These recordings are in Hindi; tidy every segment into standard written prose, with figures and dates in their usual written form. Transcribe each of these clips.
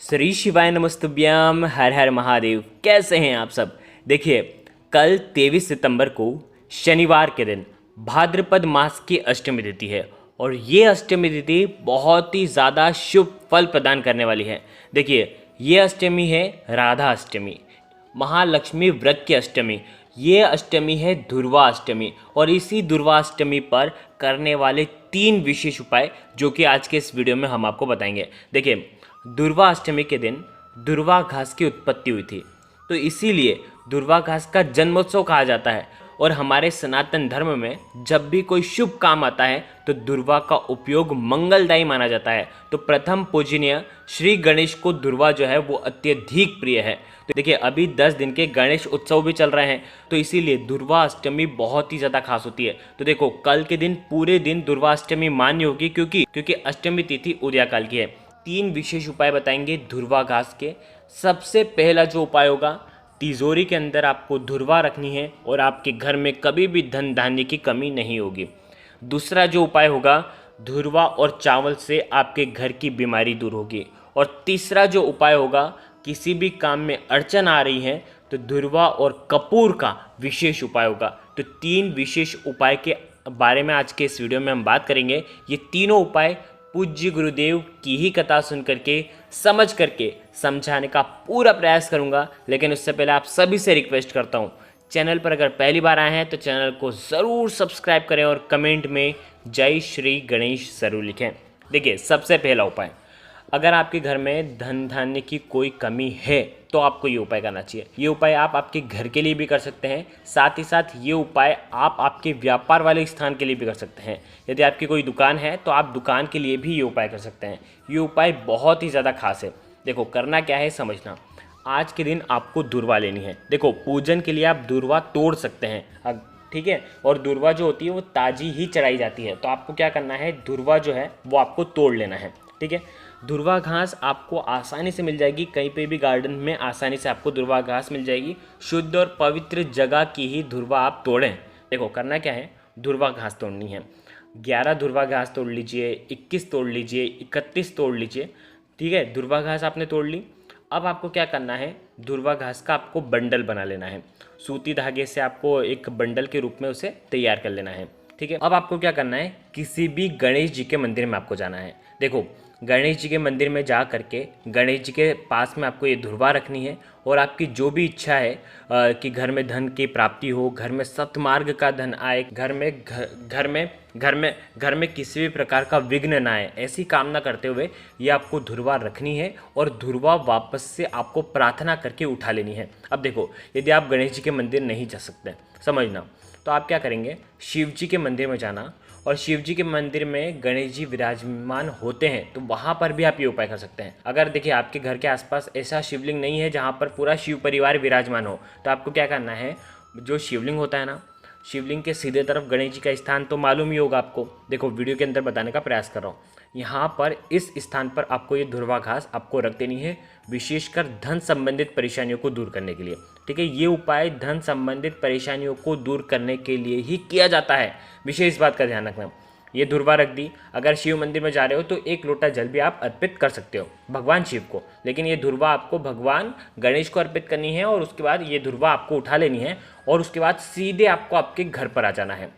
श्री शिवाय नमस्तुभ्यम। हर हर महादेव। कैसे हैं आप सब। देखिए, कल 23 सितंबर को शनिवार के दिन भाद्रपद मास की अष्टमी तिथि है और ये अष्टमी तिथि बहुत ही ज़्यादा शुभ फल प्रदान करने वाली है। देखिए, ये अष्टमी है राधा अष्टमी, महालक्ष्मी व्रत की अष्टमी। ये अष्टमी है दुर्वा अष्टमी और इसी दुर्वा अष्टमी पर करने वाले 3 विशेष उपाय जो कि आज के इस वीडियो में हम आपको बताएंगे। देखिए, दुर्वा अष्टमी के दिन दुर्वा घास की उत्पत्ति हुई थी, तो इसीलिए दुर्वा घास का जन्मोत्सव कहा जाता है। और हमारे सनातन धर्म में जब भी कोई शुभ काम आता है तो दुर्वा का उपयोग मंगलदायी माना जाता है। तो प्रथम पूजनीय श्री गणेश को दुर्वा जो है वो अत्यधिक प्रिय है। तो देखिए, अभी 10 दिन के गणेश उत्सव भी चल रहे हैं, तो इसीलिए दुर्वा अष्टमी बहुत ही ज़्यादा खास होती है। तो देखो, कल के दिन पूरे दिन दुर्वा अष्टमी मान्य होगी क्योंकि अष्टमी तिथि उदयाकाल की है। 3 विशेष उपाय बताएंगे दुर्वा घास के। सबसे पहला जो उपाय होगा, तिजोरी के अंदर आपको दुर्वा रखनी है और आपके घर में कभी भी धन धान्य की कमी नहीं होगी। दूसरा जो उपाय होगा, दुर्वा और चावल से आपके घर की बीमारी दूर होगी। और तीसरा जो उपाय होगा, किसी भी काम में अड़चन आ रही है तो दुर्वा और कपूर का विशेष उपाय होगा। तो 3 विशेष उपाय के बारे में आज के इस वीडियो में हम बात करेंगे। ये तीनों उपाय पूज्य गुरुदेव की ही कथा सुन करके समझ करके समझाने का पूरा प्रयास करूंगा। लेकिन उससे पहले आप सभी से रिक्वेस्ट करता हूं, चैनल पर अगर पहली बार आए हैं तो चैनल को ज़रूर सब्सक्राइब करें और कमेंट में जय श्री गणेश ज़रूर लिखें। देखिए, सबसे पहला उपाय, अगर आपके घर में धन धान्य की कोई कमी है तो आपको ये उपाय करना चाहिए। ये उपाय आप आपके घर के लिए भी कर सकते हैं, साथ ही साथ ये उपाय आप आपके व्यापार वाले स्थान के लिए भी कर सकते हैं। यदि आपकी कोई दुकान है तो आप दुकान के लिए भी ये उपाय कर सकते हैं। ये उपाय बहुत ही ज़्यादा खास है। देखो, करना क्या है समझना। आज के दिन आपको दुर्वा लेनी है। देखो, पूजन के लिए आप दुर्वा तोड़ सकते हैं, ठीक है। और दुर्वा जो होती है वो ताज़ी ही चढ़ाई जाती है। तो आपको क्या करना है, दुर्वा जो है वो आपको तोड़ लेना है, ठीक है। दुर्वा घास आपको आसानी से मिल जाएगी, कहीं पे भी गार्डन में आसानी से आपको दुर्वा घास मिल जाएगी। शुद्ध और पवित्र जगह की ही दुर्वा आप तोड़ें। देखो, करना क्या है, दुर्वा घास तोड़नी है। 11 दुर्वा घास तोड़ लीजिए, 21 तोड़ लीजिए, 31 तोड़ लीजिए, ठीक है। दुर्वा घास आपने तोड़ ली। अब आपको क्या करना है, दुर्वा घास का आपको बंडल बना लेना है। सूती धागे से आपको एक बंडल के रूप में उसे तैयार कर लेना है, ठीक है। अब आपको क्या करना है, किसी भी गणेश जी के मंदिर में आपको जाना है। देखो, गणेश जी के मंदिर में जा करके गणेश जी के पास में आपको ये दुर्वा रखनी है और आपकी जो भी इच्छा है कि घर में धन की प्राप्ति हो, घर में सतमार्ग का धन आए, घर में किसी भी प्रकार का विघ्न ना आए, ऐसी कामना करते हुए ये आपको दुर्वा रखनी है और दुर्वा वापस से आपको प्रार्थना करके उठा लेनी है। अब देखो, यदि आप गणेश जी के मंदिर नहीं जा सकते, समझना, तो आप क्या करेंगे, शिव जी के मंदिर में जाना और शिव जी के मंदिर में गणेश जी विराजमान होते हैं, तो वहाँ पर भी आप ये उपाय कर सकते हैं। अगर देखिए आपके घर के आसपास ऐसा शिवलिंग नहीं है जहाँ पर पूरा शिव परिवार विराजमान हो, तो आपको क्या करना है, जो शिवलिंग होता है ना, शिवलिंग के सीधे तरफ गणेश जी का स्थान तो मालूम ही होगा आपको। देखो, वीडियो के अंदर बताने का प्रयास कर रहा हूँ। यहाँ पर इस स्थान पर आपको ये दुर्वा घास आपको रख देनी है, विशेषकर धन संबंधित परेशानियों को दूर करने के लिए, ठीक है। ये उपाय धन संबंधित परेशानियों को दूर करने के लिए ही किया जाता है, विशेष बात का ध्यान रखना। ये दुर्वा रख दी। अगर शिव मंदिर में जा रहे हो तो 1 लोटा जल भी आप अर्पित कर सकते हो भगवान शिव को, लेकिन ये दुर्वा आपको भगवान गणेश को अर्पित करनी है और उसके बाद ये दुर्वा आपको उठा लेनी है और उसके बाद सीधे आपको आपके घर पर आ जाना है,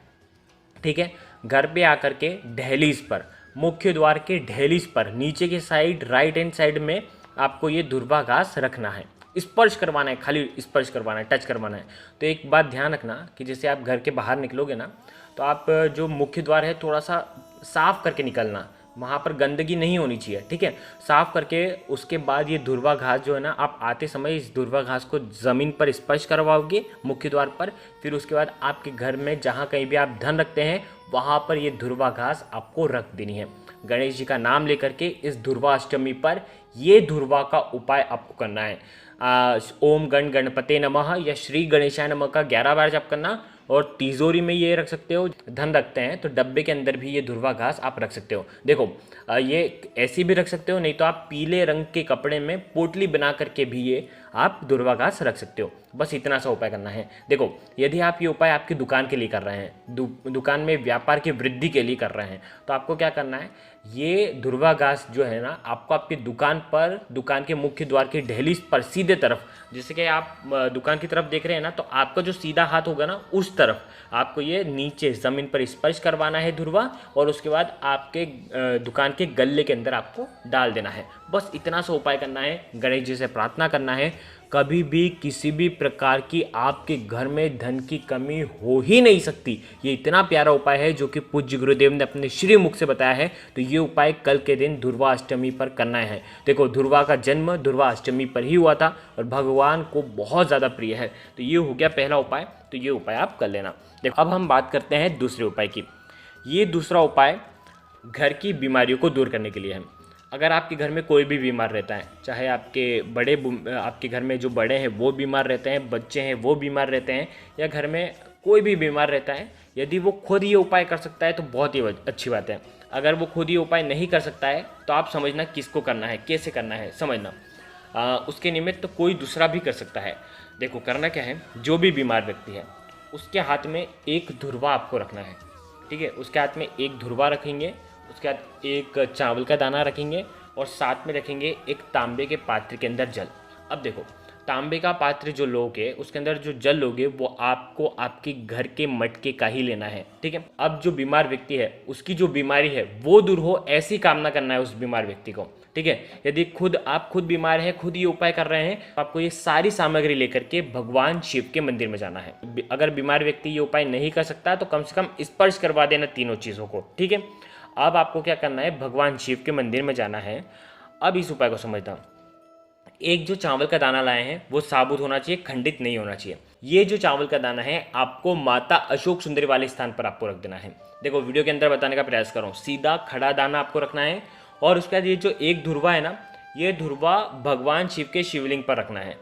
ठीक है। घर पे आकर के दहलीज पर, मुख्य द्वार के दहलीज पर नीचे की साइड राइट हैंड साइड में आपको ये दुर्वा घास रखना है। स्पर्श करवाना है, खाली स्पर्श करवाना है, टच करवाना है। तो एक बात ध्यान रखना कि जैसे आप घर के बाहर निकलोगे ना, तो आप जो मुख्य द्वार है थोड़ा सा साफ करके निकलना, वहाँ पर गंदगी नहीं होनी चाहिए, ठीक है। साफ करके उसके बाद ये दुर्वा घास जो है ना, आप आते समय इस दुर्वा घास को ज़मीन पर स्पर्श करवाओगे मुख्य द्वार पर। फिर उसके बाद आपके घर में जहाँ कहीं भी आप धन रखते हैं वहाँ पर ये दुर्वा घास आपको रख देनी है। गणेश जी का नाम लेकर के इस दुर्वा अष्टमी पर ये दुर्वा का उपाय आपको करना है। ओम गण गणपते नमः या श्री गणेशाय नमः का 11 बार जप करना। और तिजोरी में ये रख सकते हो, धन रखते हैं तो डब्बे के अंदर भी ये दुर्वा घास आप रख सकते हो। देखो, ये ऐसी भी रख सकते हो, नहीं तो आप पीले रंग के कपड़े में पोटली बना करके भी ये आप दुर्वा घास रख सकते हो। बस इतना सा उपाय करना है। देखो, यदि आप ये उपाय आपकी दुकान के लिए कर रहे हैं, दुकान में व्यापार की वृद्धि के लिए कर रहे हैं, तो आपको क्या करना है, ये दुर्वा घास जो है ना, आपको आपकी दुकान पर, दुकान के मुख्य द्वार की ढहली पर सीधे तरफ, जैसे कि आप दुकान की तरफ देख रहे हैं ना, तो आपका जो सीधा हाथ होगा ना, उस तरफ आपको ये नीचे ज़मीन पर स्पर्श करवाना है दुर्वा, और उसके बाद आपके दुकान के गल्ले के अंदर आपको डाल देना है। बस इतना सा उपाय करना है, गणेश जी से प्रार्थना करना है, कभी भी किसी भी प्रकार की आपके घर में धन की कमी हो ही नहीं सकती। ये इतना प्यारा उपाय है जो कि पूज्य गुरुदेव ने अपने श्री मुख से बताया है। तो ये उपाय कल के दिन दुर्वा अष्टमी पर करना है। देखो, दुर्वा का जन्म दुर्वा अष्टमी पर ही हुआ था और भगवान को बहुत ज़्यादा प्रिय है। तो ये हो गया पहला उपाय, तो ये उपाय आप कर लेना। देखो, अब हम बात करते हैं दूसरे उपाय की। ये दूसरा उपाय घर की बीमारियों को दूर करने के लिए है। अगर आपके घर में कोई भी बीमार रहता है, चाहे आपके घर में जो बड़े हैं वो बीमार रहते हैं, बच्चे हैं वो बीमार रहते हैं, या घर में कोई भी बीमार रहता है, यदि वो खुद ये उपाय कर सकता है तो बहुत ही अच्छी बात है। अगर वो खुद ये उपाय नहीं कर सकता है तो आप समझना किसको करना है, कैसे करना है, समझना। उसके निमित्त तो कोई दूसरा भी कर सकता है। देखो, करना क्या है, जो भी बीमार व्यक्ति है उसके हाथ में एक धुरवा आपको रखना है, ठीक है। उसके हाथ में एक धुरवा रखेंगे, उसके बाद एक चावल का दाना रखेंगे और साथ में रखेंगे एक तांबे के पात्र के अंदर जल। अब देखो, तांबे का पात्र जो लोगे उसके अंदर जो जल लोगे वो आपको आपके घर के मटके का ही लेना है, ठीक है। अब जो बीमार व्यक्ति है उसकी जो बीमारी है वो दूर हो, ऐसी कामना करना है उस बीमार व्यक्ति को, ठीक है। यदि आप खुद बीमार हैं, खुद ये उपाय कर रहे हैं, तो आपको ये सारी सामग्री लेकर के भगवान शिव के मंदिर में जाना है। अगर बीमार व्यक्ति ये उपाय नहीं कर सकता तो कम से कम स्पर्श करवा देना तीनों चीज़ों को, ठीक है। अब आपको क्या करना है, भगवान शिव के मंदिर में जाना है। अब इस उपाय को समझना, एक जो चावल का दाना लाए हैं वो साबुत होना चाहिए, खंडित नहीं होना चाहिए। ये जो चावल का दाना है आपको माता अशोक सुंदरी वाले स्थान पर आपको रख देना है। देखो, वीडियो के अंदर बताने का प्रयास करो, सीधा खड़ा दाना आपको रखना है। और उसके बाद ये जो एक धुरवा है ना, ये धुरवा भगवान शिव के शिवलिंग पर रखना है।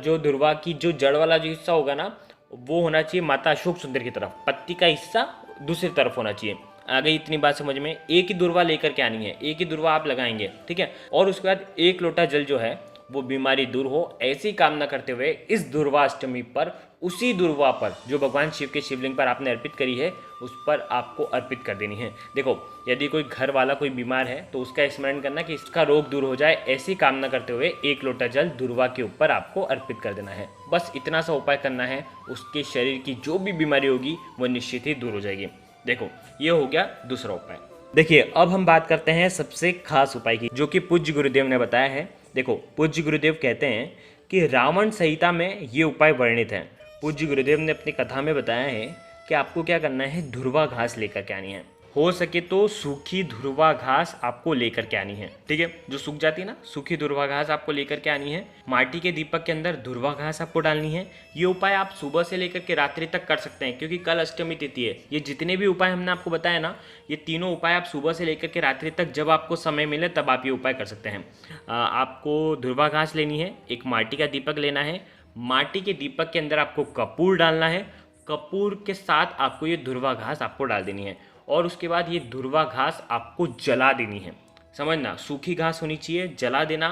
जो धुरवा की जो जड़ वाला जो हिस्सा होगा ना, वो होना चाहिए माता अशोक सुंदरी की तरफ, पत्ती का हिस्सा दूसरी तरफ होना चाहिए। आ गई इतनी बात समझ में। एक ही दुर्वा लेकर के आनी है, एक ही दुर्वा आप लगाएंगे, ठीक है। और उसके बाद एक लोटा जल जो है वो बीमारी दूर हो, ऐसी कामना करते हुए इस दुर्वा अष्टमी पर उसी दुर्वा पर जो भगवान शिव के शिवलिंग पर आपने अर्पित करी है उस पर आपको अर्पित कर देनी है। देखो, यदि कोई घर वाला कोई बीमार है तो उसका स्मरण करना कि इसका रोग दूर हो जाए, ऐसी कामना करते हुए एक लोटा जल दुर्वा के ऊपर आपको अर्पित कर देना है। बस इतना सा उपाय करना है, उसके शरीर की जो भी बीमारी होगी वो निश्चित ही दूर हो जाएगी। देखो, ये हो गया दूसरा उपाय। देखिए, अब हम बात करते हैं सबसे खास उपाय की, जो कि पूज्य गुरुदेव ने बताया है। देखो, पूज्य गुरुदेव कहते हैं कि रावण संहिता में ये उपाय वर्णित है। पूज्य गुरुदेव ने अपनी कथा में बताया है कि आपको क्या करना है, धुरवा घास लेकर के आनी है। हो सके तो सूखी धुरवा घास आपको लेकर के आनी है, ठीक है। जो सूख जाती है ना, सूखी धुरवा घास आपको लेकर के आनी है। माटी के दीपक के अंदर धुरवा घास आपको डालनी है। ये उपाय आप सुबह से लेकर के रात्रि तक कर सकते हैं, क्योंकि कल अष्टमी तिथि है। ये जितने भी उपाय हमने आपको बताया ना, ये तीनों उपाय आप सुबह से लेकर के रात्रि तक जब आपको समय मिले तब आप ये उपाय कर सकते हैं। आपको धुरवा घास लेनी है, एक माटी का दीपक लेना है। माटी के दीपक के अंदर आपको कपूर डालना है। कपूर के साथ आपको ये धुरवा घास आपको डाल देनी है और उसके बाद ये धुरवा घास आपको जला देनी है। समझना, सूखी घास होनी चाहिए, जला देना।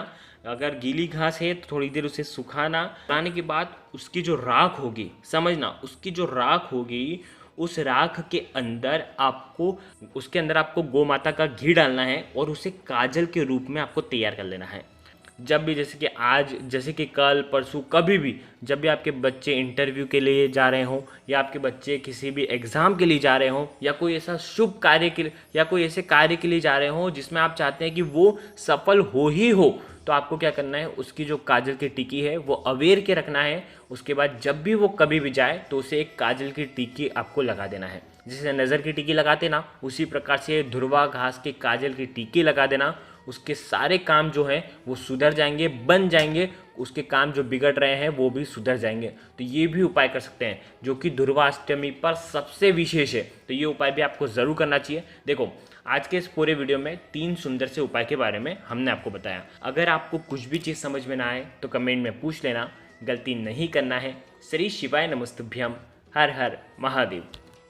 अगर गीली घास है तो थोड़ी देर उसे सुखाना। सुखाने के बाद उसकी जो राख होगी, समझना, उसकी जो राख होगी उस राख के अंदर उसके अंदर आपको गौ माता का घी डालना है और उसे काजल के रूप में आपको तैयार कर लेना है। जब भी, जैसे कि आज, जैसे कि कल परसों, कभी भी जब भी आपके बच्चे इंटरव्यू के लिए जा रहे हों या आपके बच्चे किसी भी एग्ज़ाम के लिए जा रहे हों या कोई ऐसा शुभ कार्य के लिए या कोई ऐसे कार्य के लिए जा रहे हों जिसमें आप चाहते हैं कि वो सफल हो ही हो, तो आपको क्या करना है, उसकी जो काजल की टिक्की है वो अवेर के रखना है। उसके बाद जब भी वो कभी भी जाए तो उसे एक काजल की टिक्की आपको लगा देना है। जैसे नज़र की टिक्की लगाते ना, उसी प्रकार से धुरवा घास के काजल की टिक्की लगा देना। उसके सारे काम जो हैं वो सुधर जाएंगे, बन जाएंगे। उसके काम जो बिगड़ रहे हैं वो भी सुधर जाएंगे। तो ये भी उपाय कर सकते हैं, जो कि दुर्वाष्टमी पर सबसे विशेष है। तो ये उपाय भी आपको ज़रूर करना चाहिए। देखो, आज के इस पूरे वीडियो में 3 सुंदर से उपाय के बारे में हमने आपको बताया। अगर आपको कुछ भी चीज़ समझ में ना आए तो कमेंट में पूछ लेना, गलती नहीं करना है। श्री शिवाय नमस्तुभ्यम। हर हर महादेव।